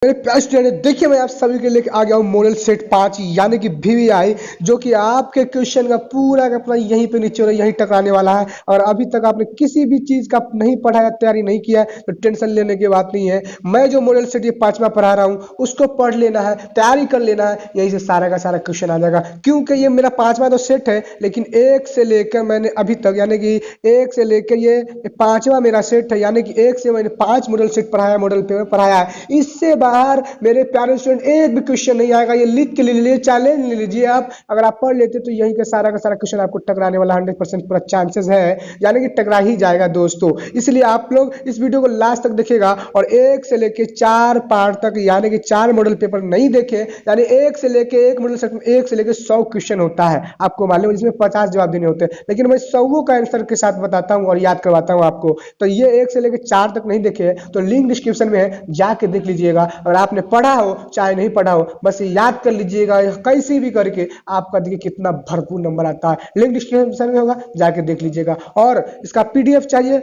मेरे प्यारे स्टूडेंट देखिए मैं आप सभी के लेके आ गया हूँ मॉडल सेट 5 यानी कि VVI, जो कि आपके क्वेश्चन का पूरा यहीं पे नीचे और यहीं टकराने वाला है। और अभी तक आपने किसी भी चीज का नहीं पढ़ा या तैयारी नहीं किया है तो टेंशन लेने की बात नहीं है। मैं जो मॉडल सेट ये 5वां पढ़ा रहा हूँ उसको पढ़ लेना है, तैयारी कर लेना है, यहीं से सारा का सारा क्वेश्चन आ जाएगा। क्योंकि ये मेरा 5वां तो सेट है, लेकिन एक से लेकर मैंने अभी तक यानी कि एक से लेकर ये 5वां मेरा सेट है, यानी कि एक से मैंने 5 मॉडल सेट पढ़ाया, मॉडल पेपर पढ़ाया है। इससे बाहर मेरे प्यारे स्टूडेंट एक भी क्वेश्चन नहीं आएगा। ये लिख के ले लीजिए, चैलेंज ले लीजिए आप। अगर आप पढ़ लेते तो यही का सारा क्वेश्चन आपको टकराने वाला 100% पूरा चांसेस है, यानी कि टकरा ही जाएगा दोस्तों। इसलिए आप लोग इस वीडियो को लास्ट तक देखिएगा और एक से लेके 4 पार्ट तक यानी कि 4 मॉडल पेपर नहीं देखे, यानी एक से लेके एक मॉडल सेट में एक से लेके 100 क्वेश्चन होता है, आपको मालूम है, जिसमें 50 जवाब देने होते हैं, लेकिन मैं 100 का आंसर के साथ बताता हूँ और याद करवाता हूँ आपको। तो ये एक से लेके 4 तक नहीं देखे तो लिंक डिस्क्रिप्शन में है, जाके देख लीजिएगा। अगर आपने पढ़ा हो चाहे नहीं पढ़ा हो, बस याद कर लीजिएगा, कैसे भी करके आपका देखिए कितना भरपूर नंबर आता है। लिंक डिस्क्रिप्शन में होगा, जाके देख लीजिएगा। और इसका पीडीएफ चाहिए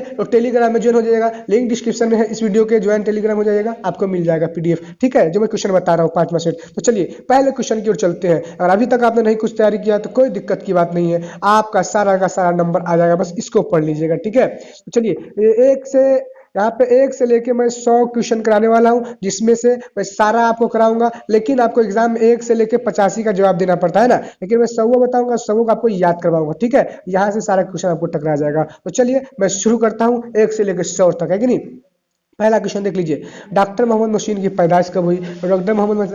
तो टेलीग्राम में ज्वाइन हो जाएगा, लिंक डिस्क्रिप्शन में है। इस वीडियो के ज्वाइन टेलीग्राम हो जाएगा, आपको मिल जाएगा पीडीएफ, ठीक है, जो मैं क्वेश्चन बता रहा हूँ 5वां सेट। तो चलिए पहले क्वेश्चन की ओर चलते हैं। अगर अभी तक आपने नहीं कुछ तैयारी किया तो कोई दिक्कत की बात नहीं है, आपका सारा का सारा नंबर आ जाएगा, बस इसको पढ़ लीजिएगा, ठीक है। तो चलिए एक से यहाँ पे एक से लेके मैं 100 क्वेश्चन कराने वाला हूँ, जिसमें से मैं सारा आपको कराऊंगा, लेकिन आपको एग्जाम में 1 से लेके 85 का जवाब देना पड़ता है ना, लेकिन मैं 100 बताऊंगा, 100 का आपको याद करवाऊंगा, ठीक है। यहाँ से सारा क्वेश्चन आपको टकरा जाएगा। तो चलिए मैं शुरू करता हूँ 1 से लेकर 100 तक, है कि नहीं। पहला क्वेश्चन देख लीजिए, डॉक्टर मोहम्मद मोहसिन की पैदाइश कब हुई। डॉक्टर मोहम्मद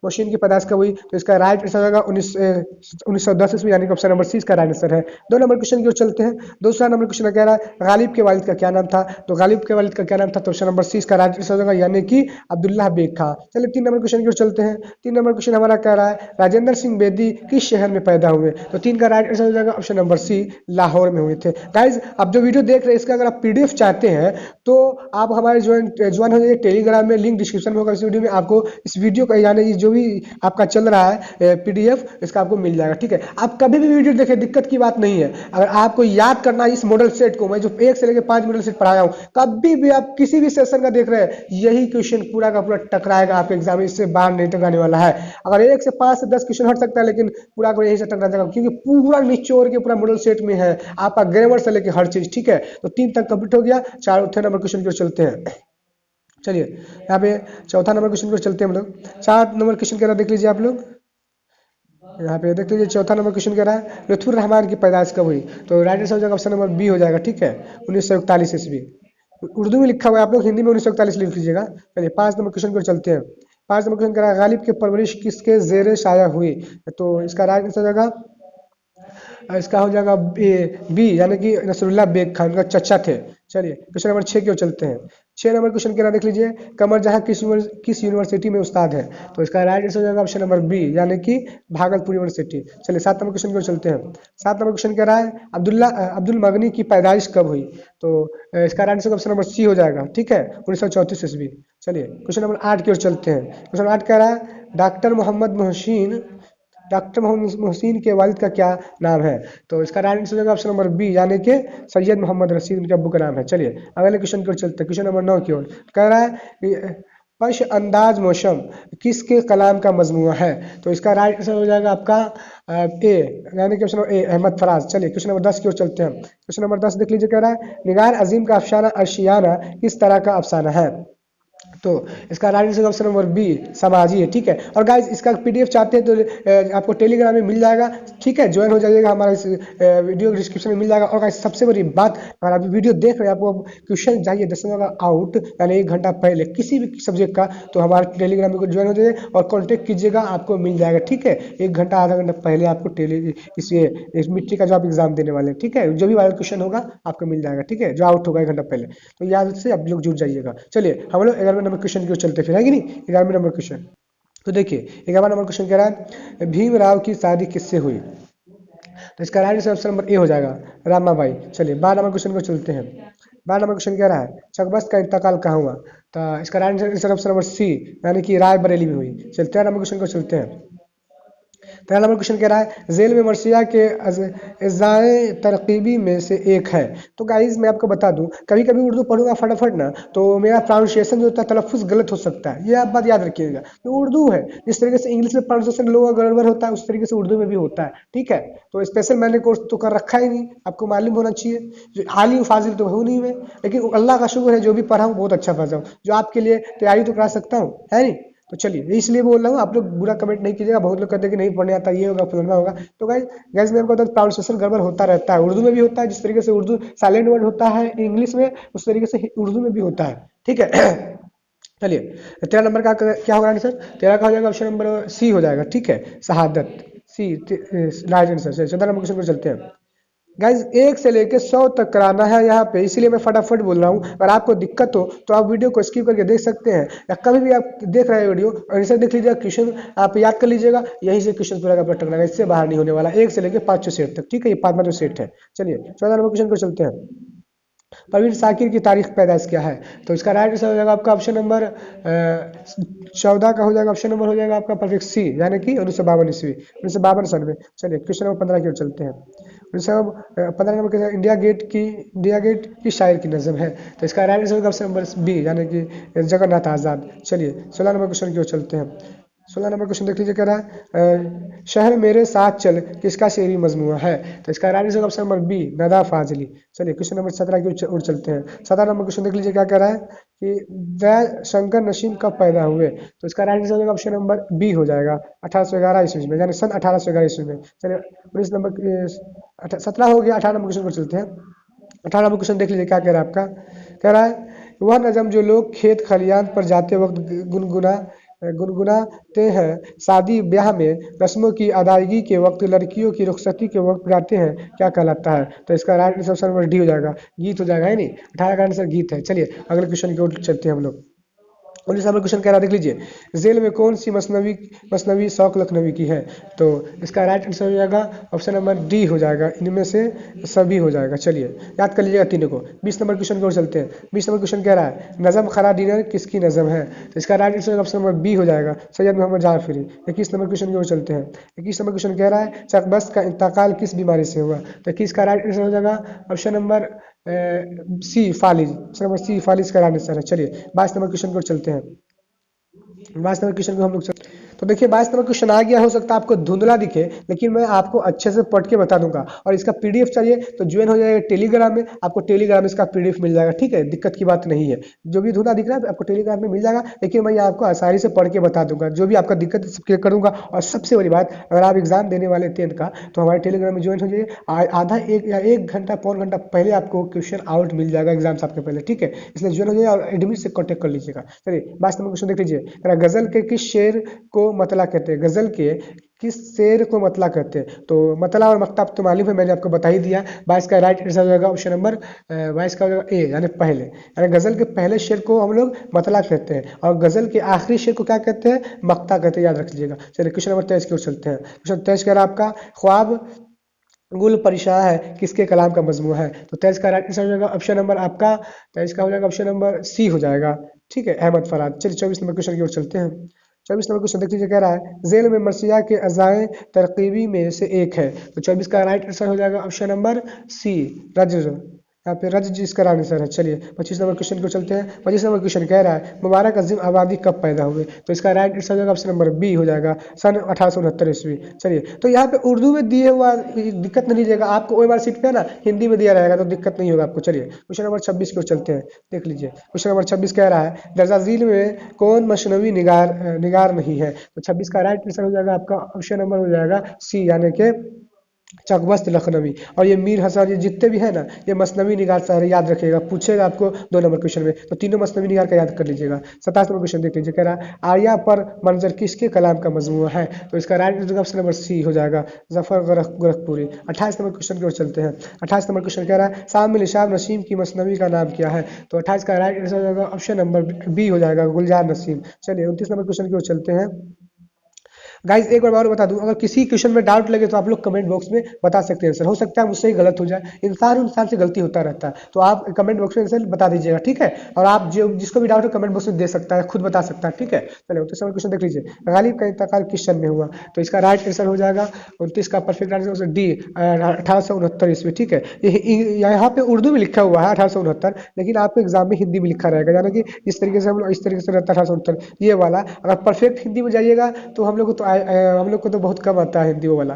मोहसिन की पैदाइश कब हुई, तो इसका राइट आंसर होगा 1910 ईस्वी, यानी कि ऑप्शन नंबर सी इसका राइट आंसर है। 2 नंबर क्वेश्चन की ओर चलते हैं। दूसरा नंबर क्वेश्चन कह रहा है गालिब के वालिद का क्या नाम था, तो गालिब के वालिद का क्या नाम था, तो ऑप्शन नंबर सी इसका राइट आंसर होगा, यानी कि अब्दुल्लाह बेग खां। चलिए 3 नंबर क्वेश्चन की ओर चलते हैं। 3 नंबर क्वेश्चन हमारा कह रहा है राजेंद्र सिंह बेदी किस शहर में पैदा हुए, तो 3 का राइट आंसर हो जाएगा ऑप्शन नंबर सी, लाहौर में हुए थे। गाइज अब जो वीडियो देख रहे हैं इसका अगर आप पीडीएफ चाहते हैं तो आप हमारे ज्वाइन हो जाइए टेलीग्राम में, लिंक डिस्क्रिप्शन में होगा। इस वीडियो में आपको इस वीडियो का यानी जो भी आपका चल रहा है पीडीएफ, इसका आपको मिल जाएगा, ठीक है। आप कभी भी वीडियो देखें, दिक्कत की बात नहीं है। अगर आपको याद करना है इस मॉडल सेट को, मैं जो 1 से लेकर 5 मॉडल सेट पढ़ाया हूँ, कभी भी आप किसी भी सेशन का देख रहे हैं, यही क्वेश्चन पूरा का पूरा टकराएगा आपके एग्जाम में, इससे बाहर नहीं टकराने वाला है। अगर 1 से 5 से 10 क्वेश्चन हट सकता है, लेकिन पूरा को यही से टकरा जाएगा, क्योंकि पूरा निचोड़ के पूरा मॉडल सेट में है आपका ग्रामर से लेकर हर चीज, ठीक है। तो 3 तक कंप्लीट हो गया। 4 नंबर क्वेश्चन की ओर चलते हैं। चलिए यहाँ पे 4था नंबर क्वेश्चन को चलते हैं हम लोग। 4 नंबर क्वेश्चन कह रहा है, देख लीजिए आप लोग, यहाँ पे देख लीजिए 4था नंबर क्वेश्चन कह रहा है लुत्फुर रहमान की पैदाइश कब हुई, तो राइट आंसर हो जाएगा ऑप्शन नंबर बी हो जाएगा, ठीक है, 1941 ईस्वी। उर्दू में लिखा हुआ है, आप लोग हिंदी में 1941 लिख लीजिएगा। चलिए 5 नंबर क्वेश्चन को चलते हैं। 5 नंबर क्वेश्चन कह रहा है गालिब की परवरिश किसके जेरे शाया हुई, तो इसका राइट आंसर हो जाएगा, इसका हो जाएगा बी, यानी कि नसरुल्लाह बेग खान का चचा थे। चलिए क्वेश्चन नंबर 6 की ओर चलते हैं। 6 नंबर क्वेश्चन कह रहा देख लीजिए, कमर जहां किस यूनिवर्सिटी में उस्ताद है, तो इसका राइट आंसर हो जाएगा ऑप्शन नंबर बी, यानी कि भागलपुर यूनिवर्सिटी। चलिए 7 नंबर क्वेश्चन की ओर चलते हैं। 7 नंबर क्वेश्चन कह रहा है अब्दुल मगनी की पैदाइश कब हुई, तो इसका right answer option number C हो जाएगा, ठीक है, 1934 ईस्वी। चलिए क्वेश्चन नंबर 8 की ओर चलते हैं। क्वेश्चन 8 कह रहा है डॉक्टर मोहम्मद मोहसिन के वालिद का क्या नाम है, तो इसका राइट आंसर होगा ऑप्शन नंबर बी, यानी कि सैयद मोहम्मद रशीद उनके अब्बू का नाम है। चलिए अगले क्वेश्चन की ओर चलते हैं। क्वेश्चन नंबर 9 की ओर कह रहा है पश अंदाज मौसम किसके कलाम का मजमूआ है, तो इसका राइट आंसर हो जाएगा आपका ए, यानी कि option number A, Ahmad Faraz. चलिए क्वेश्चन नंबर 10 की ओर चलते हैं। क्वेश्चन नंबर 10 देख लीजिए, कह रहा है निगार अजीम का अफसाना अर्शियाना किस तरह का अफसाना है, तो इसका right answer option number B, समाजी है, ठीक है। और गाइज इसका पीडीएफ चाहते हैं तो आपको टेलीग्राम में मिल जाएगा, ठीक है, ज्वाइन हो जाइएगा, हमारा इस वीडियो डिस्क्रिप्शन में मिल जाएगा। और गाइज सबसे बड़ी बात, अगर आप वीडियो देख रहे हैं, आपको क्वेश्चन चाहिए 10 का आउट, यानी 1 घंटा पहले किसी भी सब्जेक्ट का, तो हमारे टेलीग्राम में ज्वाइन हो जाइए और कॉन्टेक्ट कीजिएगा, आपको मिल जाएगा, ठीक है। 1 घंटा आधा घंटा पहले आपको इस मिट्टी का जो आप एग्जाम देने वाले हैं, ठीक है, जो भी वाला क्वेश्चन होगा आपको मिल जाएगा, ठीक है, जो आउट होगा 1 घंटा पहले, तो याद से आप लोग जुड़ जाइएगा। चलिए हम लोग 11वें नंबर क्वेश्चन की ओर चलते फिर, है कि नहीं। 11वें नंबर क्वेश्चन, तो देखिए 11वां नंबर क्वेश्चन कह रहा है भीमराव की शादी किससे हुई, तो इसका राइट ऑप्शन नंबर ए हो जाएगा, रामाबाई। चलिए 12 नंबर क्वेश्चन को चलते हैं। 12 नंबर क्वेश्चन कह रहा है चकबस्त का इंतकाल कहाँ हुआ, तो इसका right answer option number C, यानी कि रायबरेली में हुई। चलिए 13 नंबर क्वेश्चन को चलते हैं। 13 नंबर क्वेश्चन कह रहा है जेल में मर्सिया के अज़ाए तरकीबी में से एक है। तो गाइज मैं आपको बता दूं, कभी कभी उर्दू पढ़ूंगा फटाफट ना तो मेरा प्रोनाउंसिएशन जो होता है तलफ़ुज़ गलत हो सकता है, ये आप बात याद रखिएगा। तो उर्दू है, जिस तरीके से इंग्लिश में प्रोनाउंसिएशन लो गड़बड़ होता है उस तरीके से उर्दू में भी होता है, ठीक है। तो स्पेशल मैंने कोर्स तो कर रखा ही नहीं, आपको मालूम होना चाहिए। जो आलिम फाजिल तो हूँ नहीं मैं, लेकिन अल्लाह का शुक्र है जो भी पढ़ा हूँ बहुत अच्छा पढ़ा हूँ, जो आपके लिए तैयारी तो करा सकता हूँ, है नहीं। तो चलिए इसलिए बोल रहा हूँ, आप लोग बुरा कमेंट नहीं कीजिएगा। बहुत लोग कहते हैं कि नहीं पढ़ने आता, ये होगा फलाना होगा। तो गाइस मैं आपको प्रोनाउंसिएशन गड़बड़ होता रहता है, उर्दू में भी होता है। जिस तरीके से उर्दू साइलेंट वर्ड होता है इंग्लिश में, उस तरीके से उर्दू में भी होता है, ठीक है। चलिए 13 नंबर का क्या होगा आंसर? 13 का हो जाएगा ऑप्शन नंबर सी हो जाएगा, ठीक है, शहादत, सी राइट आंसर। 14 नंबर क्वेश्चन पर चलते हैं। गाइज 1 से लेके 100 तक कराना है यहाँ पे, इसीलिए मैं फटाफट बोल रहा हूँ। अगर आपको दिक्कत हो तो आप वीडियो को स्किप करके देख सकते हैं, या कभी भी आप देख रहे हैं वीडियो और इसे देख लीजिएगा, क्वेश्चन आप याद कर लीजिएगा, यहीं से क्वेश्चन पूरा का पूरा टकराएगा, इससे बाहर नहीं होने वाला। 1 से लेके 5 सेट तक, ठीक है, ये 5वां जो सेट है। चलिए 14 नंबर क्वेश्चन को चलते हैं। परवीन शाकिर की तारीख पैदाइश क्या है? तो इसका राइट आंसर हो जाएगा आपका ऑप्शन नंबर 14 का हो जाएगा, ऑप्शन नंबर हो जाएगा आपका परफेक्ट सी, यानी कि 1952 ईस्वी, 1952 सन में। चलिए क्वेश्चन नंबर 15 की ओर चलते हैं। 15 नंबर के इंडिया गेट की शायर की नज़म है? तो इसका राइट आंसर होगा ऑप्शन नंबर बी, यानी कि जगन्नाथ आज़ाद। चलिए 16 नंबर क्वेश्चन की ओर चलते हैं। 16 नंबर क्वेश्चन देख लीजिए, कह रहा है शहर मेरे साथ चल किसका शेरी मजमूआ है? तो इसका right answer option number B, Nida Fazli. चलिए क्वेश्चन नंबर 17 की ओर चलते हैं। 17 नंबर क्वेश्चन देख लीजिए, क्या कह रहा है कि जय शंकर नसीम कब पैदा हुए? तो इसका right answer option number B हो जाएगा, 1811 ईस्वी में, यानी सन 1811 ईस्वी में। चलिए 19 नंबर 17 हो गया। 18 नंबर क्वेश्चन पर चलते हैं। 18 नंबर क्वेश्चन देख लीजिए, क्या कह रहा है आपका? कह रहा है वह नज़म जो लोग खेत खलियान पर जाते वक्त गुनगुनाते हैं, शादी ब्याह में रस्मों की अदायगी के वक्त, लड़कियों की रुखसती के वक्त गाते हैं, क्या कहलाता है? तो इसका right answer option number D हो जाएगा, गीत हो जाएगा, है नहीं। 18 का आंसर गीत है। चलिए अगले क्वेश्चन की ओर चलते हैं हम लोग। 19 नंबर क्वेश्चन कह रहा है, देख लीजिए, जेल में कौन सी मसनवी शौक लखनवी की है? तो इसका राइट आंसर हो जाएगा ऑप्शन नंबर डी हो जाएगा, इनमें से सभी हो जाएगा। चलिए याद कर लीजिएगा तीनों को। 20 नंबर क्वेश्चन की ओर चलते हैं। 20 नंबर क्वेश्चन कह रहा है नज़म खरा डिनर किसकी नज़म है? तो इसका right answer option number B हो जाएगा, सैयद मोहम्मद जाफरी। 21 नंबर क्वेश्चन की ओर चलते हैं। 21 नंबर क्वेश्चन कह रहा है चकबस्त का इंतकाल किस बीमारी से हुआ? तो 21 का राइट आंसर हो जाएगा ऑप्शन नंबर सी, फालिज। ऑप्शन नंबर सी, फालिज का राइट आंसर है। चलिए 22 नंबर क्वेश्चन की ओर चलते हैं। 22 नंबर क्वेश्चन को हम लोग तो देखिए 22 नंबर क्वेश्चन आ गया, हो सकता है आपको धुंधला दिखे, लेकिन मैं आपको अच्छे से पढ़ के बता दूंगा। और इसका पीडीएफ चाहिए तो ज्वाइन हो जाएगा टेलीग्राम में, आपको टेलीग्राम में इसका पीडीएफ मिल जाएगा, ठीक है, दिक्कत की बात नहीं है। जो भी धुंधला दिख रहा है आपको टेलीग्राम में मिल जाएगा, लेकिन मैं आपको आसानी से पढ़ के बता दूंगा, जो भी आपका दिक्कत क्लियर करूंगा। और सबसे बड़ी बात, अगर आप एग्जाम देने वाले 10th का, तो हमारे टेलीग्राम में ज्वाइन हो जाइए। आधा एक घंटा पौन घंटा पहले आपको क्वेश्चन आउट मिल जाएगा एग्जाम से आपके पहले, ठीक है, इसलिए ज्वाइन हो जाइए और एडमिट से कॉन्टेक्ट कर लीजिएगा। चलिए 22 नंबर क्वेश्चन देख लीजिए, गजल के किस शेर को मतला कहते हैं? गजल के किस शेर को मतला कहते हैं? तो मतला और मक्ता तो मालूम है, मैंने आपको बता ही दिया। 22 का राइट आंसर हो जाएगा ऑप्शन नंबर 22 का हो जाएगा ए, यानी पहले, यानी गजल के पहले शेर को हम लोग मतला कहते हैं, और गजल के आखिरी शेर को क्या कहते हैं? मक्ता कहते हैं, याद रख लीजिएगा। चलिए क्वेश्चन नंबर 23 की ओर चलते हैं। क्वेश्चन 23 कह रहा है आपका ख्वाब गुल परिशाह है किसके कलाम का मजमू है? तो 23 का राइट आंसर हो जाएगा ऑप्शन नंबर आपका 23 का हो जाएगा ऑप्शन नंबर सी हो जाएगा, ठीक है, अहमद फराज। चलिए 24 नंबर क्वेश्चन की ओर चलते हैं। 24 नंबर क्वेश्चन देख लीजिए, कह रहा है जेल में मर्सिया के अज़ाए तरकीबी में से एक है? तो 24 का राइट आंसर हो जाएगा ऑप्शन नंबर सी, रज, यहाँ पे रज जिसका राइट आंसर है। चलिए 25 नंबर क्वेश्चन को चलते हैं। 25 नंबर क्वेश्चन कह रहा है मुबारक अजीम आबादी कब पैदा हुए? तो इसका राइट आंसर हो जाएगा ऑप्शन नंबर बी हो जाएगा, सन 1869 ईस्वी। चलिए तो यहाँ पे उर्दू में दिए हुआ दिक्कत नहीं लीजिएगा, आपको OMR सीट पे ना हिंदी में दिया रहेगा, तो दिक्कत नहीं होगा आपको। चलिए क्वेश्चन नंबर 26 को चलते हैं, देख लीजिए। क्वेश्चन नंबर 26 कह रहा है दर्जाजील में कौन मशनवी निगार नहीं है? तो 26 का राइट आंसर हो जाएगा आपका ऑप्शन नंबर हो जाएगा सी, यानी कि चकबस्त लखनवी। और ये मीर हसन, ये जितने भी है ना, ये मसनवी निगार सारे याद रखिएगा, पूछेगा आपको 2 नंबर क्वेश्चन में, तो तीनों मसनवी निगार का याद कर लीजिएगा। 27 नंबर क्वेश्चन देख लीजिए, कह रहा है आर्या पर मंजर किसके कलाम का मजमूआ है? तो इसका right answer option number C हो जाएगा, जफर गोरखपुरी। 28 नंबर क्वेश्चन की ओर चलते हैं। 28 नंबर क्वेश्चन कह रहा है शामिल निशाब नसीम की मसनवी का नाम क्या है? तो 28 का राइट आंसर हो जाएगा ऑप्शन नंबर बी हो जाएगा, गुलजार नसीम। चलिए 29 नंबर क्वेश्चन की ओर चलते हैं। गाइस एक बार और बता दूं, अगर किसी क्वेश्चन में डाउट लगे तो आप लोग कमेंट बॉक्स में बता सकते हैं आंसर। हो सकता है मुझसे ही गलत हो जाए, इंसान से गलती होता रहता है, तो आप कमेंट बॉक्स में आंसर बता दीजिएगा, ठीक है। और आप जो जिसको भी डाउट हो कमेंट बॉक्स में दे सकता है, खुद बता सकता है, ठीक है। चलिए 29 नंबर क्वेश्चन देख लीजिए, गालिब का इंतकाल किस सन में हुआ? तो इसका राइट आंसर हो जाएगा 29 का परफेक्ट आंसर डी 1869 ईस्वी, ठीक है। यहाँ पे उर्दू में लिखा हुआ है 1869, लेकिन आपको एग्जाम में हिंदी में लिखा रहेगा, यानी कि इस तरीके से हम लोग इस तरीके से रहता है 1869 ये वाला। अगर परफेक्ट हिंदी में जाइएगा तो हम लोग को तो हम लोग को तो बहुत कम आता है हिंदी वो वाला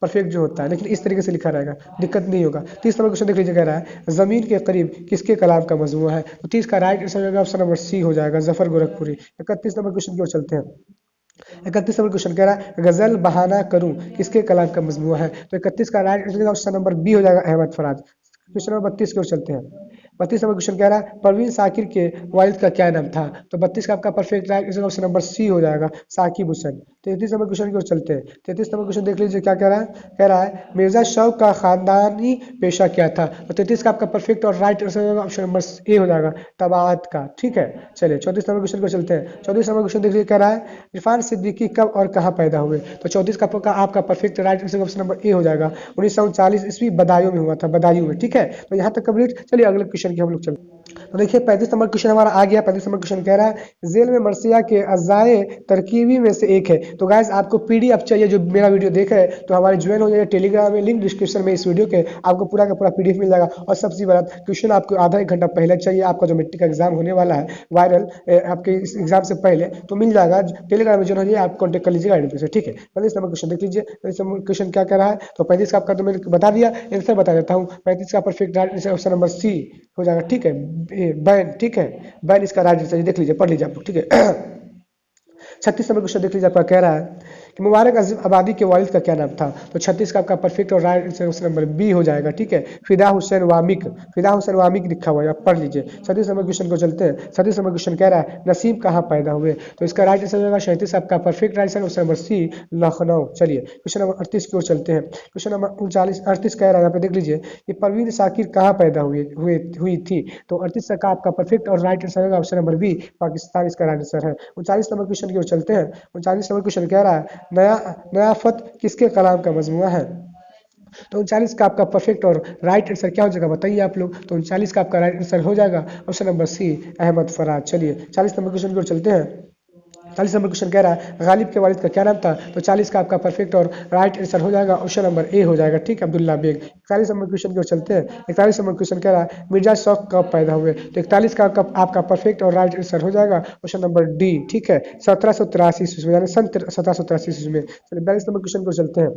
परफेक्ट जो होता है, लेकिन इस तरीके से लिखा रहेगा, दिक्कत नहीं होगा। 30 नंबर क्वेश्चन देख लीजिए, कह रहा है जमीन के करीब किसके कलाम का मजमूआ है? तो 30 का राइट आंसर होगा ऑप्शन नंबर सी हो जाएगा, जफर गोरखपुरी। 31 नंबर क्वेश्चन की ओर चलते हैं। 31 नंबर क्वेश्चन कह रहा है गजल बहाना करूं किसके कलाम का मजमूआ है? तो 31 का right answer option number B हो जाएगा, अहमद फराज। क्वेश्चन नंबर 32 की ओर चलते हैं। 32 नंबर क्वेश्चन कह रहा है परवीन साकिर के वालिद का क्या नाम था? तो 32 का आपका perfect right answer option number C हो जाएगा, साकिब हुसैन। 33 नंबर क्वेश्चन की ओर चलते हैं। 33 नंबर क्वेश्चन देख लीजिए क्या कह रहा है, कह रहा है मिर्जा शौक का खानदानी पेशा क्या था? तो 33 का आपका परफेक्ट और राइट आंसर होगा ऑप्शन नंबर ए हो जाएगा, तबात का, ठीक है। चलिए 34 नंबर क्वेश्चन को चलते हैं। 34 नंबर क्वेश्चन देखिए कह रहा है इरफान सिद्दीकी कब और कहाँ पैदा हुए? तो 34 का आपका perfect right answer option number ए हो जाएगा, 1939 ईस्वी बदायूं में हुआ था, बदायूं में, ठीक है। तो यहाँ तक कंप्लीट। चलिए अगले क्वेश्चन की हम लोग चलते हैं। तो देखिए 35 नंबर क्वेश्चन हमारा आ गया। 35 नंबर क्वेश्चन कह रहा है जेल में मर्सिया के अज़ाए तरकीबी में से एक है। तो गाइस आपको पीडीएफ चाहिए, जो मेरा वीडियो देख रहे हैं तो हमारे ज्वाइन हो जाइए टेलीग्राम में, लिंक डिस्क्रिप्शन में इस वीडियो के, आपको पूरा का पूरा पीडीएफ मिल जाएगा। और सबसे बड़ा क्वेश्चन आपको आधा एक घंटा पहले चाहिए, आपका जो मिट्टी का एग्जाम होने वाला है वायरल आपके इस एग्जाम से पहले, तो मिल जाएगा। टेलीग्राम में ज्वाइन हो जाइए, आप कॉन्टेक्ट कर लीजिएगा आईडी से, ठीक है। 35 नंबर क्वेश्चन देख लीजिए, 35 नंबर क्वेश्चन क्या कह रहा है? तो 35 का आपका तो मैंने बता दिया, आंसर बता देता हूँ। 35 का परफेक्ट ऑप्शन नंबर सी हो जाएगा, ठीक है, बैन, ठीक है, बैन इसका राइट आंसर, देख लीजिए, पढ़ लीजिए आप लोग, ठीक है। 36 नंबर क्वेश्चन देख लीजिए, आपका कह रहा है कि मुबारक आबादी के वालिद का क्या नाम था? तो 36 का आपका परफेक्ट और right answer option number B हो जाएगा, ठीक है, फिदा हुसैन वामिक। फिदा हुसैन वामिक लिखा हुआ है, आप पढ़ लीजिए। 37 नंबर क्वेश्चन को चलते हैं। 37 नंबर क्वेश्चन कह रहा है नसीम कहाँ पैदा हुए? तो इसका राइट आंसर होगा 37 आपका perfect right answer option number C, Lucknow. चलिए क्वेश्चन नंबर 38 की ओर चलते हैं। क्वेश्चन नंबर 38 कह रहा है, यहाँ पे देख लीजिए कि परवीन साकिर कहाँ पैदा हुई थी? तो 38 का आपका परफेक्ट और राइट आंसर होगा ऑप्शन नंबर बी, पाकिस्तान इसका राइट आंसर है। 39 नंबर क्वेश्चन की ओर चलते हैं। 39 नंबर क्वेश्चन कह रहा है नयाफत किसके कलाम का मजमूआ है? तो 39 का आपका परफेक्ट और राइट आंसर क्या हो जाएगा बताइए आप लोग? तो 39 का आपका राइट आंसर हो जाएगा option number C, Ahmad Faraz. चलिए 40 नंबर क्वेश्चन की ओर चलते हैं। 40 नंबर क्वेश्चन कह रहा है गालिब के वालिद का क्या नाम था? तो 40 का आपका परफेक्ट और राइट आंसर हो जाएगा ऑप्शन नंबर ए हो जाएगा, ठीक है, अब्दुल्ला बेग। 41 नंबर क्वेश्चन की ओर चलते हैं। 41 नंबर क्वेश्चन कह रहा है मिर्जा शौक कब पैदा हुए? तो 41 का आपका परफेक्ट और राइट आंसर हो जाएगा ऑप्शन नंबर डी, ठीक है, 1783 ईस्वी में, यानी सन 1783 ईस्वी में। चलिए 42 नंबर क्वेश्चन को चलते हैं।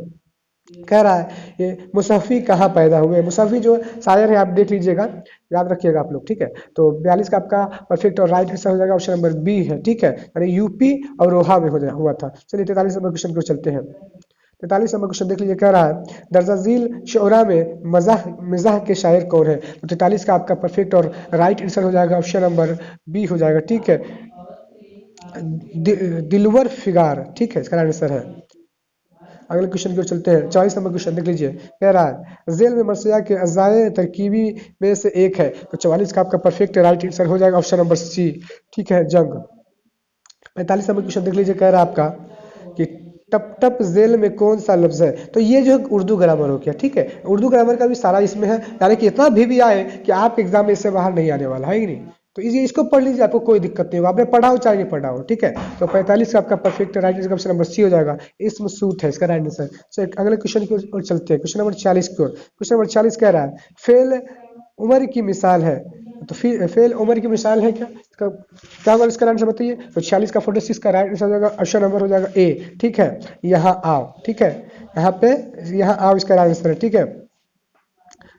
कह रहा है ये मुसफ़ी कहाँ पैदा हुए? मुसफ़ी जो शायर है आप देख लीजिएगा, याद रखिएगा आप लोग, ठीक है। तो 42 का आपका परफेक्ट और राइट आंसर हो जाएगा ऑप्शन नंबर बी है, ठीक है, यानी यूपी और रोहा में हुआ था। चलिए 43 नंबर क्वेश्चन को चलते हैं। 43 नंबर क्वेश्चन देख लीजिए, कह रहा है दर्जाजील शोरा में मिजाह के शायर कौन है? तो 43 का आपका परफेक्ट और राइट आंसर हो जाएगा ऑप्शन नंबर बी हो जाएगा, ठीक है, दिलवर फिगार, ठीक है, इसका राइट आंसर है। अगले क्वेश्चन की ओर चलते हैं। 44 नंबर क्वेश्चन देख लीजिए, कह रहा है जेल में मर्सिया के अज़ाए तरकीबी में से एक है। तो 44 का आपका परफेक्ट राइट आंसर हो जाएगा ऑप्शन नंबर सी, ठीक है, जंग। 45 नंबर क्वेश्चन देख लीजिए, कह रहा है आपका कि टप टप जेल में कौन सा लफ्ज है? तो ये जो उर्दू ग्रामर हो गया, ठीक है, उर्दू ग्रामर का भी सारा इसमें है, यानी कि इतना भी आए कि आप एग्जाम में इससे बाहर नहीं आने वाला है कि नहीं। तो इसको पढ़ लीजिए, आपको कोई दिक्कत नहीं होगा, आपने पढ़ा हो चाहे नहीं पढ़ा हो, ठीक है। तो 45 का आपका perfect right answer option number C हो जाएगा, इसमें सूट है इसका राइट आंसर। तो अगले क्वेश्चन की ओर चलते हैं। क्वेश्चन नंबर 40 की ओर। क्वेश्चन नंबर 40 कह रहा है फेल उम्र की मिसाल है। तो फेल उम्र की मिसाल है क्या होगा इसका आंसर बताइए? तो 46 का 46 का राइट आंसर हो जाएगा, ऑप्शन नंबर हो जाएगा ए, ठीक है, यहाँ आओ, ठीक है, यहाँ आओ इसका राइट आंसर है, ठीक है।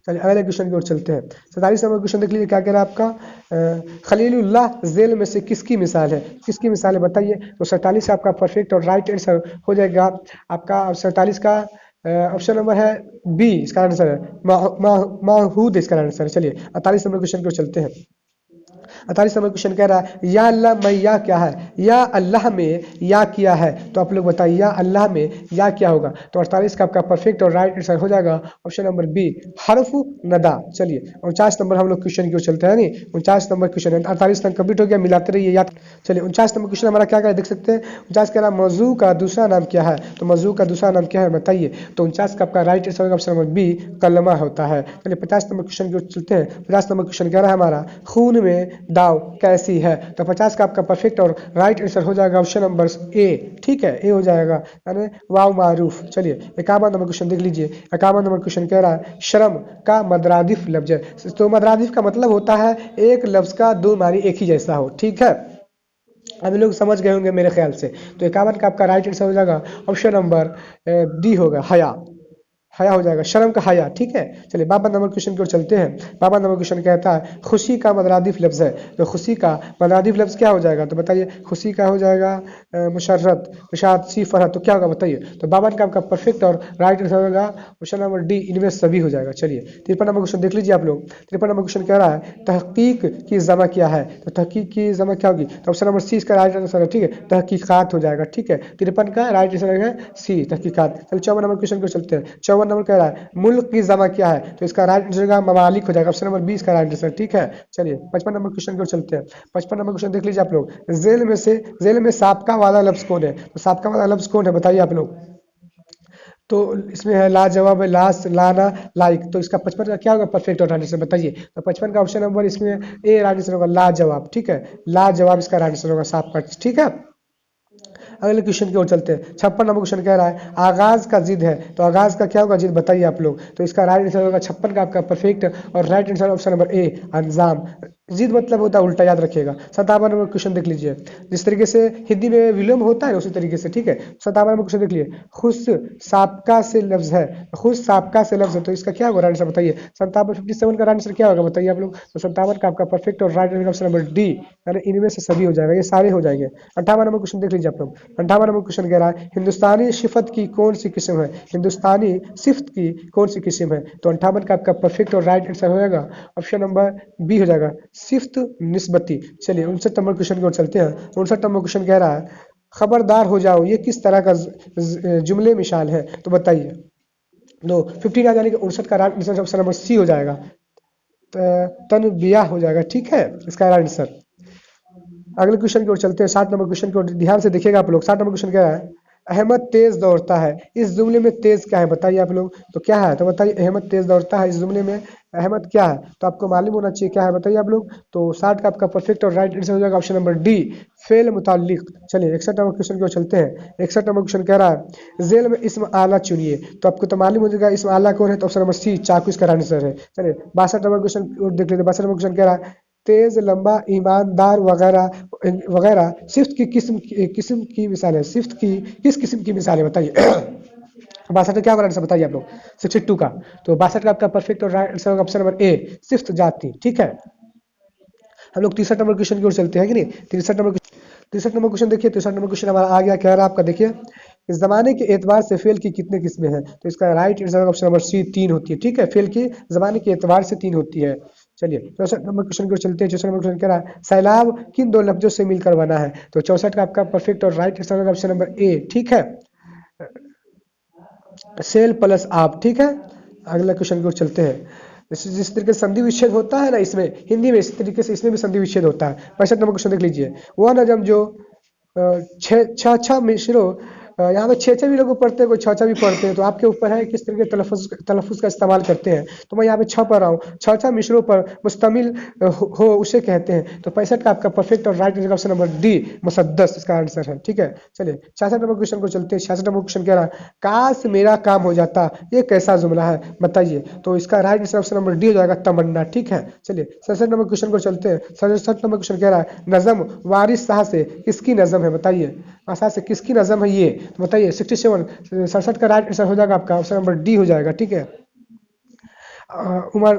चलिए अगले क्वेश्चन की ओर चलते हैं। 47 नंबर क्वेश्चन देख लीजिए, क्या कह रहा है आपका खलीलुल्लाह जेल में से किसकी मिसाल है? किसकी मिसाल है बताइए? तो 47 आपका परफेक्ट और राइट आंसर हो जाएगा आपका 47 का ऑप्शन नंबर है बी, इसका आंसर है माहूद, इसका आंसर है। चलिए 48 नंबर क्वेश्चन की ओर चलते हैं। 48 नंबर क्वेश्चन कह रहा है या अल्लाह में या क्या है, या अल्लाह में या किया है, तो आप लोग बताइए या अल्लाह में या क्या होगा। तो 48 का आपका परफेक्ट और राइट आंसर हो जाएगा ऑप्शन नंबर बी, हर्फ नदा। चलिए 49 नंबर हम लोग क्वेश्चन की ओर चलते हैं, नहीं 49 नंबर क्वेश्चन है, 48 तक कंप्लीट हो गया, मिलाते रहिए याद। चलिए 49 नंबर क्वेश्चन हमारा क्या क्या देख सकते हैं। 49 कह रहा है मौजू का दूसरा नाम क्या है, तो मौजू का दूसरा नाम क्या है बताइए। तो 49 का आपका राइट आंसर होगा ऑप्शन नंबर बी, कलमा होता है। चलिए 50 नंबर क्वेश्चन की ओर चलते हैं। 50 नंबर क्वेश्चन कह रहा है हमारा खून में दाव कैसी है, तो 50 का आपका परफेक्ट और राइट आंसर हो जाएगा ऑप्शन नंबर ए, ठीक है ए हो जाएगा, यानी वाव मारूफ। चलिए 51 नंबर क्वेश्चन देख लीजिए। 51 नंबर क्वेश्चन कह रहा है शर्म का मदरादिफ लफ्ज है, तो मदरादिफ का मतलब होता है एक लफ्ज का दो मानी एक ही जैसा हो, ठीक है अभी लोग समझ गए होंगे मेरे ख्याल से। तो 51 का आपका राइट आंसर हो जाएगा ऑप्शन नंबर डी होगा, हया, हया हो जाएगा, शर्म का हया, ठीक है। चलिए 52 नंबर क्वेश्चन की ओर चलते हैं। 52 नंबर क्वेश्चन कहता है खुशी का मदरादिफ लफ्ज है, तो खुशी का मदरादिफ लफ्ज क्या हो जाएगा, तो बताइए खुशी का हो जाएगा मुशर्रत, निशात, सी, फरहत, तो क्या होगा बताइए। तो 52 का आपका परफेक्ट और राइट आंसर होगा ऑप्शन नंबर डी, इनमें सभी हो जाएगा। चलिए 53 नंबर क्वेश्चन देख लीजिए आप लोग। 53 नंबर क्वेश्चन कह रहा है तहकीक की जमा क्या है, तो तहकीक की जमा क्या होगी, तो ऑप्शन नंबर सी इसका राइट आंसर है, ठीक है तहकीकात हो जाएगा, ठीक है 53 का राइट आंसर है सी, तहकीकात। चलिए 54 नंबर क्वेश्चन को चलते हैं। 54 नंबर कह रहा है मुल्क की जमा क्या है, तो इसका राइट आंसर होगा ममालिक हो जाएगा, ऑप्शन नंबर 20 का राइट आंसर, ठीक है। चलिए 55 नंबर क्वेश्चन की ओर चलते हैं। 55 नंबर क्वेश्चन देख लीजिए आप लोग। जेल में साबका वाला लफ्ज कौन है, तो साबका वाला लफ्ज कौन है बताइए आप लोग। तो इसमें है लाजवाब, लास, लाना, लाइक, तो इसका 55 का क्या होगा परफेक्ट और राइट आंसर बताइए। तो 55 का ऑप्शन नंबर इसमें ए राइट आंसर होगा लाजवाब, ठीक है लाजवाब इसका राइट आंसर होगा साबका, ठीक है। अगले क्वेश्चन की ओर चलते हैं। 56 नंबर क्वेश्चन कह रहा है आगाज का जिद है, तो आगाज का क्या होगा जिद बताइए आप लोग। तो इसका राइट आंसर होगा 56 का आपका परफेक्ट और राइट आंसर ऑप्शन नंबर ए, अंजाम। जिद मतलब होता है उल्टा, याद रखिएगा। 57 नंबर क्वेश्चन देख लीजिए। जिस तरीके से हिंदी में विलोम होता है उसी तरीके से, ठीक है। 57 नंबर क्वेश्चन देख लीजिए। खुश साबका से लफ्ज है, खुश साबका से लफ्ज है, तो इसका क्या होगा राइट आंसर बताइए। 57 का राइट आंसर क्या होगा बताइए आप लोग। तो 57 का आपका परफेक्ट और right answer option number D, यानी इनमें से सभी हो जाएगा, ये सारे हो जाएंगे। 58 नंबर क्वेश्चन देख लीजिए आप लोग। 58 नंबर क्वेश्चन कह रहा है हिंदुस्तानी सिफत की कौन सी किस्म है, हिंदुस्तानी सिफत की कौन सी किस्म है, तो 58 का आपका परफेक्ट और राइट आंसर हो जाएगा ऑप्शन नंबर बी हो जाएगा सिफ्त निस्बती। चलिए 59 नंबर क्वेश्चन की ओर चलते हैं। 59 नंबर क्वेश्चन कह रहा है खबरदार हो जाओ ये किस तरह का जुमले मिसाल है, तो बताइए। नो 15 आ जाने के 59 का right answer option number C हो जाएगा, तनबिया हो जाएगा, ठीक है इसका राइट आंसर। अगले क्वेश्चन की ओर चलते हैं। 60 नंबर क्वेश्चन की ओर ध्यान से देखिएगा आप लोग। 60 नंबर क्वेश्चन क्या है अहमद तेज दौड़ता है, इस जुमले में तेज क्या है बताइए आप लोग। तो क्या है, तो बताइए अहमद तेज दौड़ता है, इस जुमले में अहमद क्या है, तो आपको मालूम होना चाहिए क्या है बताइए आप लोग। तो 60 का आपका परफेक्ट और राइट आंसर हो जाएगा ऑप्शन नंबर डी, फेल मुताल्लिक। चलिए 61 नंबर क्वेश्चन की ओर चलते हैं। 61 नंबर क्वेश्चन कह रहा है जेल में इस्म आला चुनिए, तो आपको तो मालूम हो जाएगा इस्म आला कौन है, तो ऑप्शन नंबर सी चाकू इसका राइट आंसर है। चलिए 62 नंबर क्वेश्चन देख लेते हैं। 62 नंबर क्वेश्चन कह रहा है तेज, लंबा, ईमानदार वगैरह वगैरह सिफ्त की किस्म की मिसाल है, सिफ्त की किस किस्म की मिसाल है बताइए। 62 क्या आंसर बताइए आप लोग 62 का। तो 62 का आपका परफेक्ट और राइट आंसर होगा ऑप्शन नंबर ए, सिफ्त जाति, ठीक है। हम लोग 63 नंबर क्वेश्चन की ओर चलते हैं कि नहीं। 63 नंबर क्वेश्चन देखिए। 63 नंबर क्वेश्चन हमारा आ गया, कह रहा है आपका देखिए इस जमाने के एतबार से फेल की कितने किस्में हैं, तो इसका right answer option number C 3 होती है, ठीक है फेल की जमाने के एतबार से 3 होती है। चलिए 64 नंबर क्वेश्चन की ओर चलते हैं। 64 नंबर क्वेश्चन कह रहा है सैलाब किन दो लफ्जों से मिलकर बना है, तो 64 का आपका परफेक्ट और राइट आंसर होगा ऑप्शन नंबर ए, ठीक है सेल प्लस आप, ठीक है। अगला क्वेश्चन की ओर चलते हैं। जिस तरीके से संधि विच्छेद होता है ना इसमें हिंदी में, इस तरीके से इसमें भी संधि विच्छेद होता है। 65 नंबर क्वेश्चन देख लीजिए। वह नजम जो छह मिश्रों यहाँ पे छः भी लोग पढ़ते हैं, कोई छः भी पढ़ते हैं, तो आपके ऊपर है किस तरीके तलफ़ुज़ का इस्तेमाल करते हैं। तो मैं यहाँ पे छः पढ़ रहा हूँ, छः मिश्रों पर मुश्तमिल हो उसे कहते हैं। तो 65 का आपका परफेक्ट और right answer option number D मुसद्दस इसका आंसर है, ठीक है। चलिए 66 नंबर क्वेश्चन को चलते हैं। 66 नंबर क्वेश्चन कह रहा है काश मेरा काम हो जाता, ये कैसा जुमला है बताइए। तो इसका right answer option number D हो जाएगा तमन्ना, ठीक है। चलिए 67 नंबर क्वेश्चन को चलते हैं। 67 नंबर क्वेश्चन कह रहा है नज़म वारिस शाह से किसकी नज़म है बताइए, शाह से किसकी नज़म है ये, तो बताइए। 67 का राइट आंसर हो जाएगा आपका ऑप्शन नंबर डी हो जाएगा, ठीक है। उमर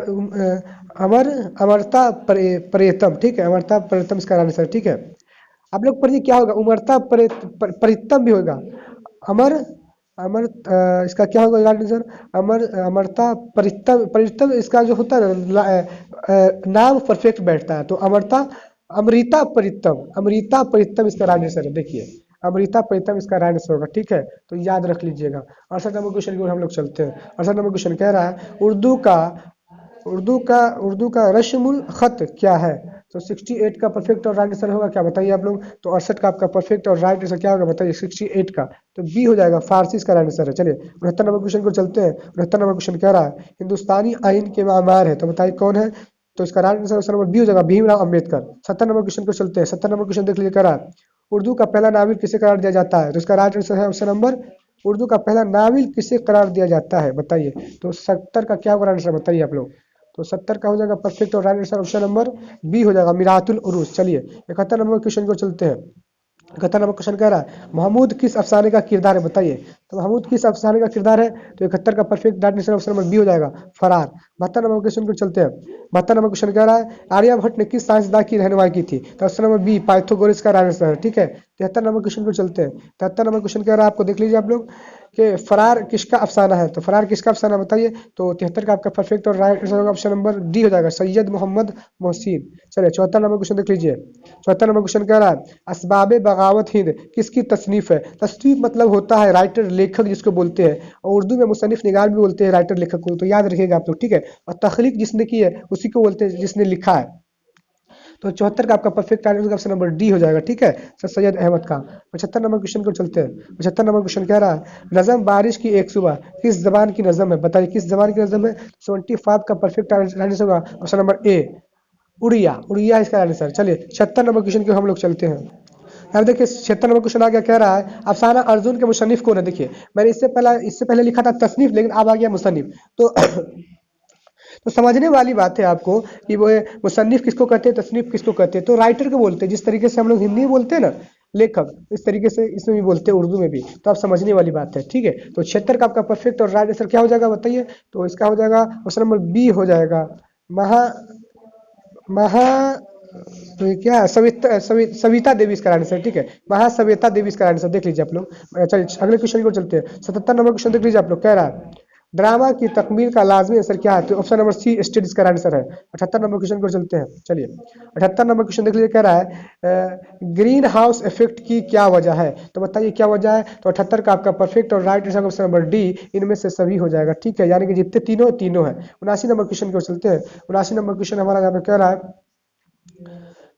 अमर अमरता प्रेतम, ठीक है अमरता प्रेतम इसका आंसर, ठीक है। आप लोग पढ़िए क्या होगा उमरता परितम भी होगा, अमर अमर इसका क्या होगा राइट आंसर अमर अमरता परितम। परितम इसका जो होता है ना नाम परफेक्ट बैठता है, तो अमरता अमृता परितम, अमृता परितम इसका राइट आंसर है। देखिए अमृता परितम इसका राइट आंसर होगा, ठीक है, तो याद रख लीजिएगा। 68 नंबर क्वेश्चन की ओर हम लोग चलते हैं। 68 नंबर क्वेश्चन कह रहा है उर्दू का रस्मुल खत क्या है? तो 68 का परफेक्ट और राइट आंसर होगा क्या, बताइए आप लोग। तो 68 का आपका परफेक्ट और राइट आंसर क्या होगा बताइए 68 का, तो बी हो जाएगा, फारसी इसका राइट आंसर है। चलिए 69 नंबर क्वेश्चन को चलते हैं। 69 नंबर क्वेश्चन कह रहा है हिंदुस्तानी आइन के मामार है, तो बताइए कौन है? तो इसका right answer option number B हो जाएगा, भीमराव अम्बेडकर। 70 नंबर क्वेश्चन को चलते हैं। 70 नंबर क्वेश्चन देख लीजिए, कह रहा है उर्दू का पहला नावल किसे करार दिया जाता है? तो इसका राइट आंसर है ऑप्शन नंबर, उर्दू का पहला नावल किसे करार दिया जाता है बताइए। तो 70 का क्या होगा आंसर बताइए आप लोग। तो 70 का हो जाएगा परफेक्ट और right answer option number B हो जाएगा, मिरातुल उरूस। चलिए 71 नंबर क्वेश्चन को चलते हैं। 71 नंबर क्वेश्चन कह रहा है महमूद किस अफसाने का किरदार है बताइए। तो महमूद किस अफसाने का किरदार है? तो 71 का perfect right answer option number B हो जाएगा, फरार। 72 नंबर क्वेश्चन को चलते हैं। 72 नंबर क्वेश्चन कह रहा है आर्यभट्ट ने किस साइंसदान की रहनुमाई की थी? तो ऑप्शन नंबर बी पाइथागोरस का राइट आंसर है, ठीक है। 73 नंबर क्वेश्चन को चलते हैं। 73 नंबर क्वेश्चन कह रहा है आपको, देख लीजिए आप लोग कि फरार किसका अफसाना है? तो फरार किसका अफसाना बताइए। तो 73 का आपका परफेक्ट और राइट आंसर होगा ऑप्शन नंबर डी हो जाएगा, सैयद मोहम्मद मोहसिन। चलिए 74 नंबर क्वेश्चन देख लीजिए। 74 नंबर क्वेश्चन कह रहा है असबाबे बगावत हिंद किसकी तसनीफ है? तसनीफ मतलब होता है राइटर, लेखक जिसको बोलते हैं, और उर्दू में मुसन्निफ निगार भी बोलते हैं राइटर लेखक को, तो याद रखिएगा आप लोग, ठीक है। और तखलीक जिसने की है उसी को बोलते हैं जिसने लिखा है। तो 74 का आपका perfect answer option number D हो जाएगा, ठीक है, sir Syed Ahmad Khan. 75 number question को चलते हैं। 75 नंबर क्वेश्चन कह रहा है नज़म बारिश की एक सुबह किस जबान की नज़म है? बताइए किस जबान की नज़म है? 75 का परफेक्ट आंसर होगा option number A, Odia. Odia इसका आंसर। चलिए 76 नंबर क्वेश्चन की हम लोग चलते हैं। अब देखिए 76 नंबर क्वेश्चन आ गया, कह रहा है अफसाना अर्जुन के मुसन्निफ कौन है? देखिए मैंने इससे पहले लिखा था तसनीफ, लेकिन अब आ गया मुसन्निफ। तो तो समझने वाली बात है आपको कि वो मुसन्निफ किसको कहते हैं, तसनीफ किसको कहते हैं। तो राइटर को बोलते हैं, जिस तरीके से हम लोग हिंदी में बोलते हैं ना लेखक, इस तरीके से इसमें भी बोलते हैं उर्दू में भी, तो आप समझने वाली बात है, ठीक है। तो 76 का आपका परफेक्ट और राइट आंसर क्या हो जाएगा बताइए। तो इसका हो जाएगा ऑप्शन नंबर बी हो जाएगा, महा महा तो ये क्या है? सविता देवी इसका आंसर, ठीक है, महासविता देवी इसका आंसर। देख लीजिए आप लोग। चलिए अगले क्वेश्चन को चलते हैं। 77 नंबर क्वेश्चन देख लीजिए आप लोग, कह रहा है ड्रामा की तकमील का लाजमी आंसर क्या है? तो ऑप्शन नंबर सी स्टेज इसका आंसर है। 78 नंबर क्वेश्चन को चलते हैं। चलिए 78 नंबर क्वेश्चन देख लीजिए, कह रहा है ग्रीन हाउस इफेक्ट की क्या वजह है? तो बताइए क्या वजह है। तो 78 का आपका परफेक्ट और right answer option number D, इनमें से सभी हो जाएगा, ठीक है, यानी कि जितने तीनों है। 79 नंबर क्वेश्चन को चलते हैं। 79 नंबर क्वेश्चन हमारा यहाँ पे कह रहा है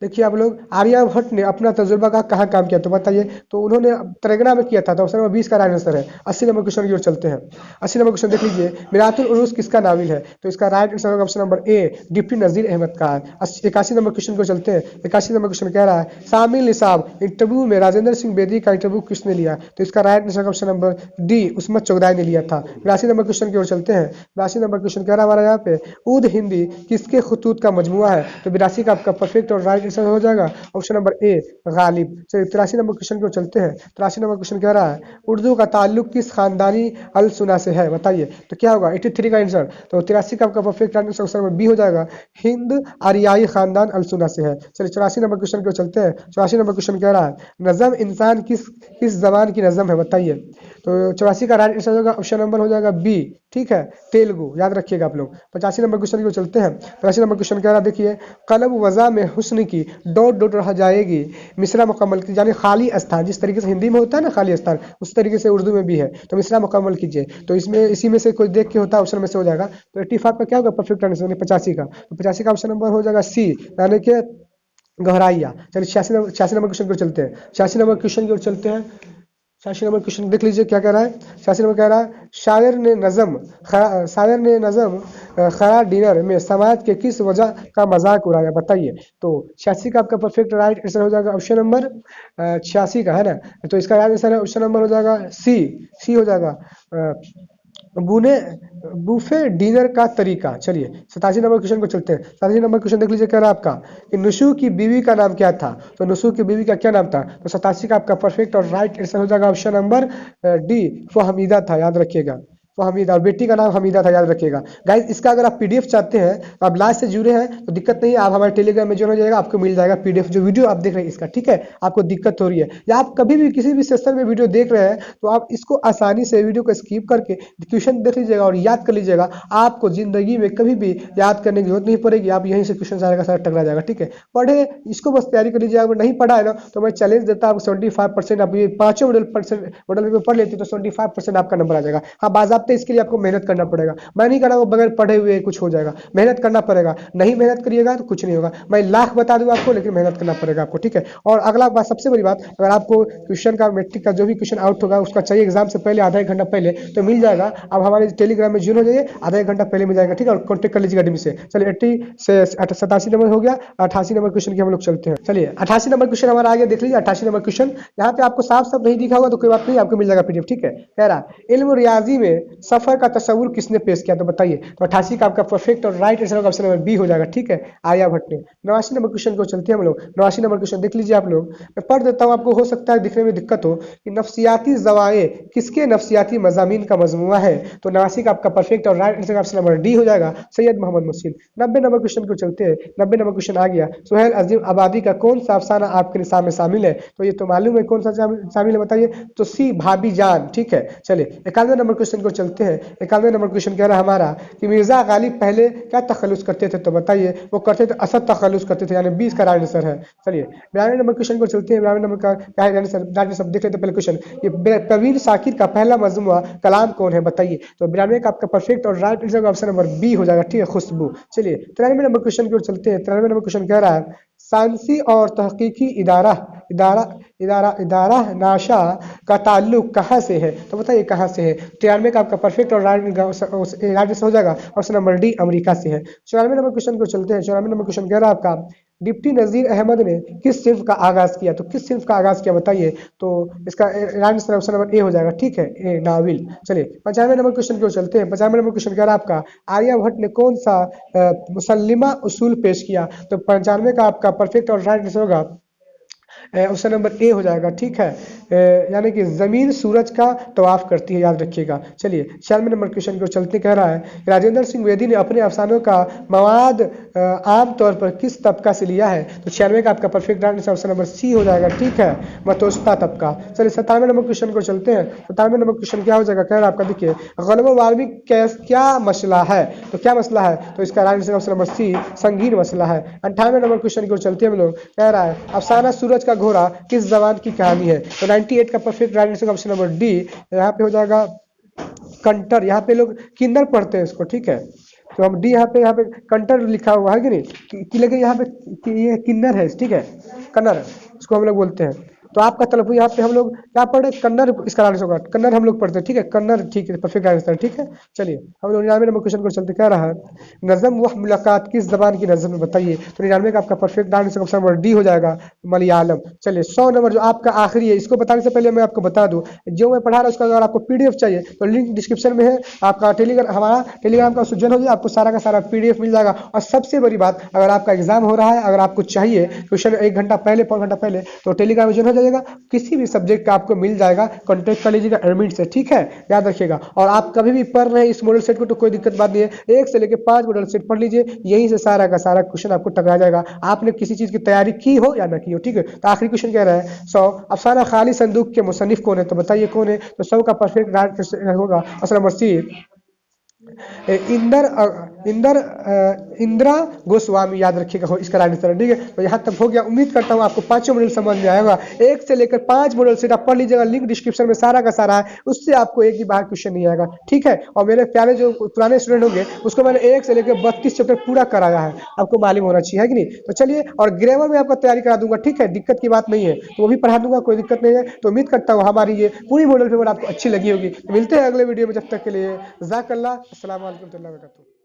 देखिए आप लोग आर्यभट्ट ने अपना तजुर्बा का कहाँ काम किया? तो बताइए। तो उन्होंने तेलंगाना में किया था, तो ऑप्शन नंबर 20 का राइट आंसर है। 80 नंबर क्वेश्चन की ओर चलते हैं। 80 नंबर क्वेश्चन देख लीजिए, मिरातुल उरूस किसका नावल है? तो इसका राइट आंसर होगा ऑप्शन नंबर ए, डिप्टी नजीर अहमद का। 81 नंबर क्वेश्चन को चलते हैं। 81 नंबर क्वेश्चन कह रहा है शामिल निसाब इंटरव्यू में राजेंद्र सिंह बेदी का इंटरव्यू किसने लिया? तो इसका right answer option number D, Ismat Chughtai ने लिया था। 82 नंबर क्वेश्चन की ओर चलते हैं। 82 नंबर क्वेश्चन कह रहा है हमारा यहाँ पे उद हिंदी किसके खतूत का मजमुआ है? तो 82 का आपका परफेक्ट और राइट आंसर हो जाएगा ऑप्शन नंबर ए, गालिब। चलिए 83 नंबर क्वेश्चन को चलते हैं। 83 नंबर क्वेश्चन कह रहा है उर्दू का ताल्लुक किस खानदानी अल सुना से है? बताइए। तो क्या होगा 83 का आंसर। तो 83 का आपका perfect answer option number B हो जाएगा, हिंद आरियाई खानदान अल सुना से है। चलिए 84 नंबर क्वेश्चन को चलते हैं। 84 नंबर क्वेश्चन कह रहा है नज़म इंसान किस जबान की नज़म है? बताइए। तो 84 का राइट आंसर होगा ऑप्शन नंबर हो जाएगा बी, ठीक है, तेलुगु। याद रखिएगा आप लोग। 85 नंबर क्वेश्चन को चलते हैं। 85 नंबर क्वेश्चन कह रहा है देखिए कलब वज़ा में हुस्न की डॉट डॉट रह जाएगी मिसरा मुकम्मल की, यानी खाली स्थान, जिस तरीके से हिंदी में होता है ना खाली स्थान, उस तरीके से उर्दू में भी है। तो मिसरा मुकम्मल कीजिए। तो इसमें इसी में से कोई देख के होता है ऑप्शन में से हो जाएगा। तो 85 का क्या होगा परफेक्ट आंसर 85 का। तो 85 का ऑप्शन नंबर हो जाएगा सी, यानी कि गहराइया। चलिए 86 नंबर क्वेश्चन की ओर चलते हैं। 86 नंबर क्वेश्चन की ओर चलते हैं। 86 नंबर क्वेश्चन देख लीजिए क्या कह रहा है। 86 नंबर कह रहा है शायर ने नज़म खरा डिनर में समाज के किस वजह का मजाक उड़ाया? बताइए। तो 86 का आपका परफेक्ट राइट आंसर हो जाएगा ऑप्शन नंबर 86 का, है ना। तो इसका राइट आंसर है ऑप्शन नंबर हो जाएगा सी हो जाएगा, बुने बुफे डिनर का तरीका। चलिए 87 नंबर क्वेश्चन को चलते हैं। 87 नंबर क्वेश्चन देख लीजिए कह रहा है आपका कि नुशू की बीवी का नाम क्या था? तो नुशू की बीवी का क्या नाम था? तो 87 का आपका परफेक्ट और राइट आंसर हो जाएगा ऑप्शन नंबर डी, फहमीदा था। याद रखिएगा। वो हमीदा, और बेटी का नाम हमीदा था, याद रखिएगा गाइस। इसका अगर आप पीडीएफ चाहते हैं तो आप लास्ट से जुड़े हैं तो दिक्कत नहीं है, आप हमारे टेलीग्राम में ज्वाइन हो जाएगा, आपको मिल जाएगा पीडीएफ जो वीडियो आप देख रहे हैं इसका, ठीक है। आपको दिक्कत हो रही है या आप कभी भी किसी भी सेशन में वीडियो देख रहे हैं तो आप इसको आसानी से वीडियो को स्किप करके क्वेश्चन देख लीजिएगा और याद कर लीजिएगा। आपको जिंदगी में कभी भी याद करने की जरूरत नहीं पड़ेगी, आप यहीं से क्वेश्चन सारा का सारा टकरा जाएगा, ठीक है। पढ़े इसको बस तैयारी कर लीजिए। अगर नहीं पढ़ा है ना तो मैं चैलेंज देता हूँ 75% आप ये पांचों मॉडल पेपर पढ़ लेते तो 75% आपका नंबर आ जाएगा। हाँ, बाज़ाब्ते इसके लिए आपको मेहनत करना पड़ेगा। मैं नहीं कह रहा हूँ बगैर पढ़े हुए कुछ हो जाएगा, मेहनत करना पड़ेगा। नहीं मेहनत करिएगा तो कुछ नहीं होगा। मैं लाख बता दूँ आपको, लेकिन मेहनत करना पड़ेगा आपको, ठीक है। और अगला बात, सबसे बड़ी बात, अगर आपको क्वेश्चन का मैट्रिक का जो भी क्वेश्चन आउट होगा उसका चाहिए एग्जाम से पहले आधा एक घंटा पहले तो मिल जाएगा। आप हमारे टेलीग्राम में ज्वाइन हो जाइए, आधा एक घंटा पहले मिल जाएगा, ठीक है। और कॉन्टेक्ट कर लीजिएगा एडमिन से। चलिए 80 से 87 नंबर हो गया, 88 नंबर क्वेश्चन की हम लोग चलते हैं। चलिए 88 नंबर क्वेश्चन हमारा आगे देख लीजिए। 88 नंबर क्वेश्चन यहाँ पे आपको साफ साफ नहीं दिखा होगा तो कोई बात नहीं, आपको मिल जाएगा पीडीएफ, ठीक है। कह रहा इल्म रियाजी में सफर का तस्वुर किसने पेश किया, तो बताइए। तो 88 का आपका परफेक्ट और right answer option number B हो जाएगा, ठीक है, आर्यभट्ट ने। 89 नंबर क्वेश्चन को चलते हैं हम लोग। 89 नंबर क्वेश्चन देख लीजिए आप लोग, मैं पढ़ देता हूँ, आपको हो सकता है दिखने में दिक्कत हो कि नफ्सियाती जवाए किसके नफ्सियाती मजामीन का मजमुआ है। तो 89 का आपका परफेक्ट और right answer option number D हो जाएगा, सैयद मोहम्मद मुहसिन। 90 नंबर क्वेश्चन को चलते हैं। 90 नंबर क्वेश्चन आ गया, सुहेल अजीम आबादी का कौन सा अफसाना आपके निसाब में शामिल है। तो ये तो मालूम है कौन सा शामिल है, बताइए। तो सी भाभी जान, ठीक है। चलिए 91 नंबर क्वेश्चन को चलते हैं। 91 नंबर क्वेश्चन कह रहा है हमारा कि मिर्जा गालिब पहले क्या तखल्लुस करते थे, तो बताइए। वो करते थे असद तखल्लुस करते थे, यानी 20 का राइट आंसर है। चलिए 92 नंबर क्वेश्चन को चलते हैं। 92 नंबर का क्या है आंसर, सब देख लेते हैं पहले क्वेश्चन। ये प्रवीण शाकिर का पहला मजमुआ कलाम कौन है, बताइए। तो 92 का आपका परफेक्ट और right answer option number B हो जाएगा, ठीक है, खुशबू। चलिए 93 नंबर क्वेश्चन की ओर चलते हैं। 93 नंबर क्वेश्चन कह रहा है साइंसी और तहकीकी इदारा इदारा इदारा इदारा नाशा का ताल्लुक कहाँ से है, तो बताइए कहाँ से है। 93 का आपका परफेक्ट और राइट आंसर हो जाएगा, ऑप्शन नंबर डी अमेरिका से है। 94 नंबर क्वेश्चन को चलते हैं। 94 नंबर क्वेश्चन कह रहा है आपका डिप्टी नज़ीर अहमद ने किस सिर्फ का आगाज किया, तो किस सिर्फ का आगाज किया, बताइए। तो इसका राइट आंसर ऑप्शन नंबर ए हो जाएगा, ठीक है, ए नाविल। चलिए 95 नंबर क्वेश्चन की ओर चलते हैं। 95 नंबर क्वेश्चन कह रहा है आपका आर्यभट्ट ने कौन सा मुसल्लिमा उसूल पेश किया। तो 95 का आपका परफेक्ट और राइट आंसर होगा ऑप्शन नंबर ए हो जाएगा, ठीक है, यानी कि ज़मीन सूरज का तवाफ करती है, याद रखिएगा। चलिए 96 नंबर क्वेश्चन को चलते कह रहा है राजेंद्र सिंह बेदी ने अपने अफसानों का मवाद आम तौर पर किस तबका से लिया है। तो 96 का आपका perfect answer option number C हो जाएगा, ठीक है, मतोस्ता तबका। चलिए 97 नंबर क्वेश्चन को चलते हैं। 97 नंबर क्वेश्चन क्या हो जाएगा, कह रहा है आपका, देखिए ग़ुलाम वाल्मी क्या मसला है, तो क्या मसला है, तो इसका right answer option number C संगीन मसला है। 98 नंबर क्वेश्चन की ओर चलते हैं हम लोग। कह रहा है अफसाना सूरज का घोड़ा किस जबान की कहानी है। तो 98 का perfect right answer option number D यहाँ पे हो जाएगा कंटर। यहाँ पे लोग किन्नर पढ़ते हैं इसको, ठीक है, तो हम डी यहाँ पे कंटर लिखा हुआ है कि नहीं कि लेकिन यहाँ पे ये किन्नर है, ठीक है, कन्नर इसको हम लोग बोलते हैं। तो आपका तलफ़ुज़ यहाँ पे हम लोग क्या पढ़ रहे हैं, कन्नर, इसका आंसर होगा कन्नर हम लोग पढ़ते हैं, ठीक है, कन्नर, ठीक है, परफेक्ट आंसर, ठीक है। चलिए हम लोग 99 नंबर क्वेश्चन को चलते, कह रहा है नज़म व मुलाकात किस ज़बान की नज़म में, बताइए। तो 99 का आपका perfect answer option number D हो जाएगा, मलयालम। चलिए 100 नंबर जो आपका आखिरी है, इसको बताने से पहले मैं आपको बता दूं जो मैं पढ़ा रहा हूँ उसका अगर आपको पीडीएफ चाहिए तो लिंक डिस्क्रिप्शन में है, आपका हमारा टेलीग्राम का ज्वाइन हो जाए, आपको सारा का सारा पीडीएफ मिल जाएगा। और सबसे बड़ी बात, अगर आपका एग्जाम हो रहा है, अगर आपको चाहिए क्वेश्चन 1 घंटा पहले, 5 घंटा पहले, तो टेलीग्राम में ज्वाइन हो जाइएगा, किसी भी सब्जेक्ट का आपको मिल जाएगा, कॉन्टेक्ट कर लीजिएगा एडमिन से, ठीक है, याद रखिएगा। और आप कभी भी पढ़ रहे हैं इस मॉडल सेट को तो कोई दिक्कत बात नहीं है, 1 से लेकर 5 मॉडल सेट पढ़ लीजिए, यहीं से सारा का सारा क्वेश्चन आपको टकरा जाएगा, आपने किसी चीज की तैयारी की हो या ना की हो, ठीक है। तो आखिरी क्वेश्चन कह रहा है 100 अफसाना खाली संदूक के मुसन्निफ कौन है, तो बताइए कौन है। तो 100 का परफेक्ट राइट होगा option number C Indira Goswami, याद रखिएगा इसका राइट आंसर, ठीक है। तो यहाँ तक हो गया, उम्मीद करता हूँ आपको 5 मॉडल समझ में आएगा। 1 से लेकर 5 मॉडल सेट आप पढ़ लीजिएगा, लिंक डिस्क्रिप्शन में सारा का सारा है, उससे आपको एक ही बार क्वेश्चन नहीं आएगा, ठीक है। और मेरे प्यारे जो पुराने स्टूडेंट होंगे उसको मैंने 1 से लेकर 32 चैप्टर पूरा कराया है, आपको मालूम होना चाहिए, है कि नहीं। तो चलिए, और ग्रामर में आपको तैयारी करा दूंगा, ठीक है, दिक्कत की बात नहीं है, तो वो भी पढ़ा दूंगा, कोई दिक्कत नहीं है। तो उम्मीद करता हूँ हमारी ये पूरी मॉडल पेपर आपको अच्छी लगी होगी। तो मिलते हैं अगले वीडियो में, जब तक के लिए जज़ाकल्लाह, अस्सलाम वालेकुम।